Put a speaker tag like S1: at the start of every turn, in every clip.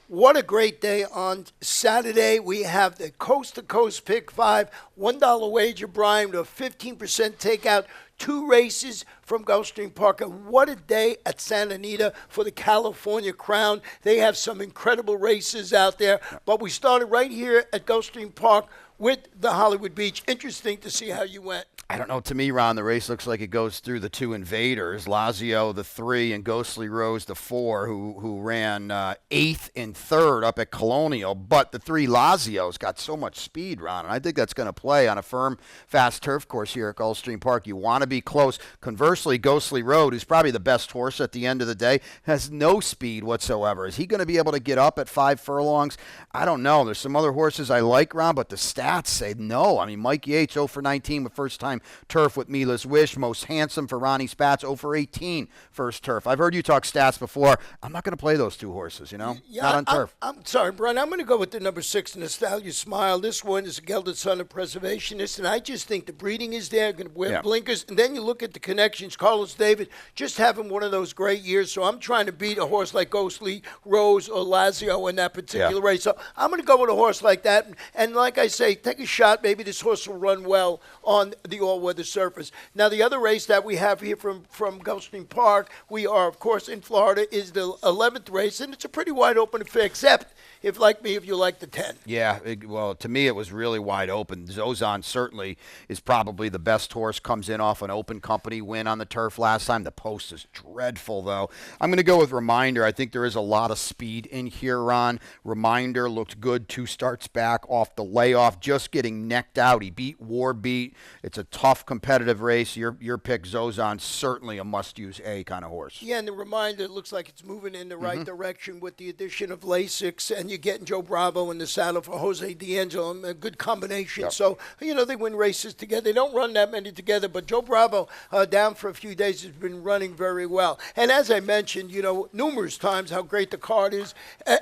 S1: What a great day on Saturday. We have the Coast to Coast Pick 5, $1 wager, Brian, with a 15% takeout. 2 races from Gulfstream Park. And what a day at Santa Anita for the California Crown. They have some incredible races out there. But we started right here at Gulfstream Park with the Hollywood Beach. Interesting to see how you went.
S2: I don't know. To me, Ron, the race looks like it goes through the 2 invaders, Lazio, the 3, and Ghostly Rose, the 4, who ran 8th and 3rd up at Colonial. But the 3 Lazios got so much speed, Ron, and I think that's going to play on a firm, fast turf course here at Gulfstream Park. You want to be close. Conversely, Ghostly Road, who's probably the best horse at the end of the day, has no speed whatsoever. Is he going to be able to get up at 5 furlongs? I don't know. There's some other horses I like, Ron, but the stats say no. I mean, Mike Yates, 0 for 19 with first-time turf with Mila's Wish. Most Handsome for Ronnie Spatz, 0 for 18 first turf. I've heard you talk stats before. I'm not going to play those 2 horses,
S1: Yeah,
S2: not on turf.
S1: I'm sorry, Brian. I'm going to go with the number 6, Nostalgia Smile. This one is a gelded son of Preservationist, and I just think the breeding is there. Going to wear blinkers, and then you look at the connections. Carlos David just having one of those great years, so I'm trying to beat a horse like Ghostly Rose or Lazio in that particular race. So I'm going to go with a horse like that, and like I say, take a shot. Maybe this horse will run well on the all-weather surface. Now, the other race that we have here from Gulfstream Park, we are, of course, in Florida, is the 11th race, and it's a pretty wide open affair, except if, like me, if you like the 10.
S2: Yeah, well, to me, it was really wide open. Zozan certainly is probably the best horse, comes in off an open company win on the turf last time. The post is dreadful, though. I'm going to go with Reminder. I think there is a lot of speed in here, Ron. Reminder looked good 2 starts back off the layoff, just getting necked out. He beat Warbeat. It's a tough competitive race. Your pick, Zozan, certainly a must-use A kind of horse.
S1: Yeah, and the Reminder, it looks like it's moving in the right direction with the addition of Lasix, and you're getting Joe Bravo in the saddle for Jose D'Angelo, a good combination.
S2: Yep.
S1: So, they win races together. They don't run that many together, but Joe Bravo, down for a few days, has been running very well. And as I mentioned, numerous times how great the card is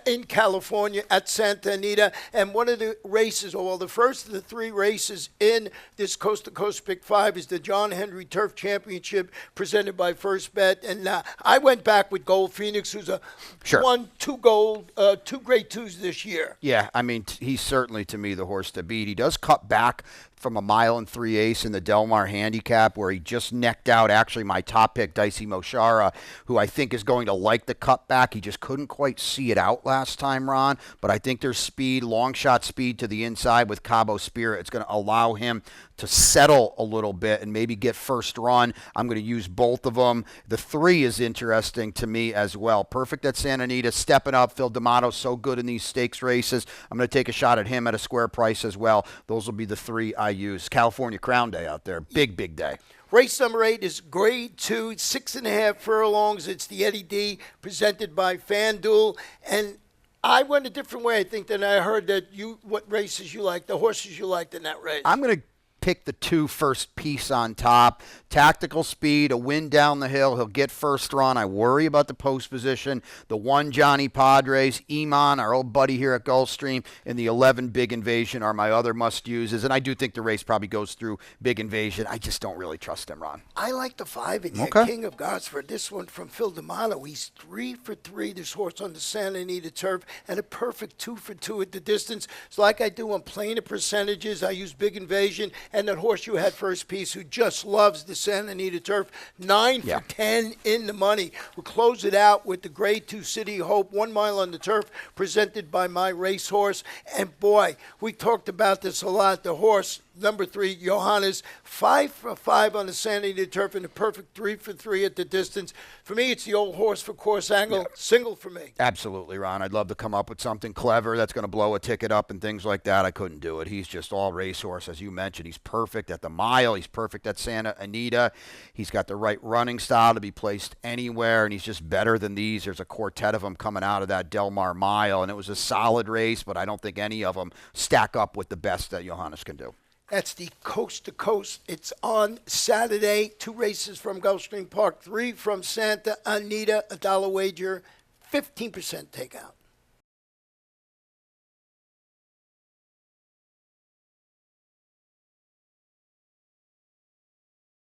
S1: in California at Santa Anita. And one of the races, the first of the 3 races in this Coast to Coast Pick 5 is the John Henry Turf Championship presented by First Bet. And I went back with Gold Phoenix, who's won 2 gold, 2 grade 2s this year.
S2: Yeah, I mean, he's certainly, to me, the horse to beat. He does cut back from 1 mile 3/8 in the Del Mar handicap, where he just necked out actually my top pick, Dicey Moshara, who I think is going to like the cutback. He just couldn't quite see it out last time, Ron. But I think there's speed, long shot speed to the inside with Cabo Spirit. It's going to allow him to settle a little bit and maybe get first run. I'm going to use both of them. The 3 is interesting to me as well. Perfect at Santa Anita, stepping up. Phil D'Amato, so good in these stakes races. I'm going to take a shot at him at a square price as well. Those will be the 3 I use. California Crown Day out there. Big day.
S1: Race number 8 is grade 2, 6.5 furlongs. It's the Eddie D presented by FanDuel. And I went a different way, I think, than I heard that what races you like, the horses you liked in that race.
S2: I'm going to pick the 2 first piece on top. Tactical speed, a win down the hill. He'll get first run. I worry about the post position. The 1 Johnny Padres, Iman, our old buddy here at Gulfstream, and the 11 Big Invasion are my other must-uses. And I do think the race probably goes through Big Invasion. I just don't really trust him, Ron.
S1: I like the 5 in here,
S2: Okay.
S1: King of Gosford. This one from Phil D'Amato. He's 3 for 3, this horse on the Santa Anita turf, and a perfect 2 for 2 at the distance. So like I do, I'm playing the percentages. I use Big Invasion, and that horse you had first piece who just loves the Santa Anita turf, 9 for 10 in the money. We'll close it out with the grade 2 City Hope, 1 mile on the turf, presented by My Racehorse. And boy, we talked about this a lot. The horse, number 3, Johannes, 5 for 5 on the Santa Anita turf, and a perfect 3 for 3 at the distance. For me, it's the old horse for course angle, single for me.
S2: Absolutely, Ron. I'd love to come up with something clever that's going to blow a ticket up and things like that. I couldn't do it. He's just all racehorse, as you mentioned. He's perfect at the mile. He's perfect at Santa Anita. He's got the right running style to be placed anywhere, and he's just better than these. There's a quartet of them coming out of that Del Mar mile, and it was a solid race, but I don't think any of them stack up with the best that Johannes can do.
S1: That's the Coast to Coast. It's on Saturday. 2 races from Gulfstream Park, 3 from Santa Anita. $1 wager, 15% takeout.